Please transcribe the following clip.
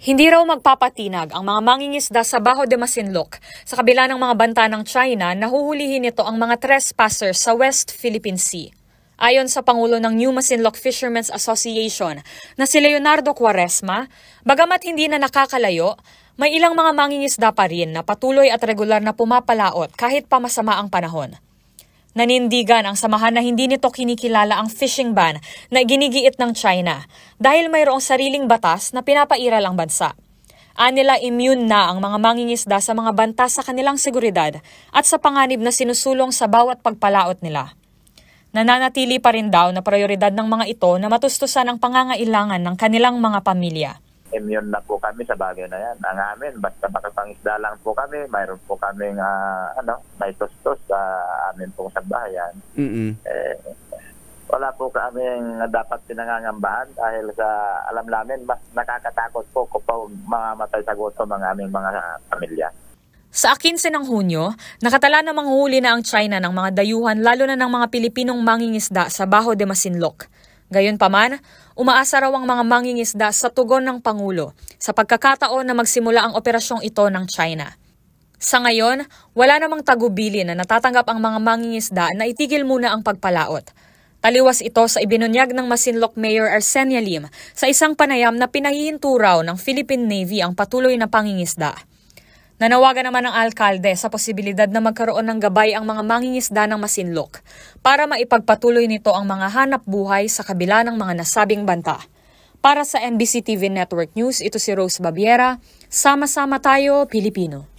Hindi raw magpapatinag ang mga mangingisda sa Bajo de Masinloc sa kabila ng mga banta ng China na huhulihin nito ang mga trespassers sa West Philippine Sea. Ayon sa Pangulo ng New Masinloc Fishermen's Association na si Leonardo Quaresma, bagamat hindi na nakakalayo, may ilang mga mangingisda pa rin na patuloy at regular na pumapalaot kahit pa masama ang panahon. Nanindigan ang samahan na hindi nito kinikilala ang fishing ban na ginigiit ng China dahil mayroong sariling batas na pinapairal ang bansa. Anila immune na ang mga mangingisda sa mga banta sa kanilang seguridad at sa panganib na sinusulong sa bawat pagpalaot nila. Nananatili pa rin daw na prioridad ng mga ito na matustusan ang pangangailangan ng kanilang mga pamilya. Immune na po kami sa bagay na yan. Ang amin, basta makapangisda lang po kami, mayroon po kaming may tustos sa amin pong sabbahayan. Wala po kaming dapat pinangangambahan dahil sa alam namin, mas nakakatakot po kung mamamatay sa gutom ang aming mga pamilya. Sa 15 ng Hunyo, nakatala na manghuli na ang China ng mga dayuhan lalo na ng mga Pilipinong mangingisda sa Bajo de Masinloc. Gayunpaman, umaasa raw ang mga mangingisda sa tugon ng Pangulo sa pagkakataon na magsimula ang operasyong ito ng China. Sa ngayon, wala namang tagubilin na natatanggap ang mga mangingisda na itigil muna ang pagpalaot. Taliwas ito sa ibinunyag ng Masinloc Mayor Arcenia Lim sa isang panayam na pinahihinto raw ng Philippine Navy ang patuloy na pangingisda. Nanawagan naman ng alkalde sa posibilidad na magkaroon ng gabay ang mga mangingisda ng Masinloc para maipagpatuloy nito ang mga hanap buhay sa kabila ng mga nasabing banta. Para sa NBC TV Network News, ito si Rose Babiera. Sama-sama tayo, Pilipino.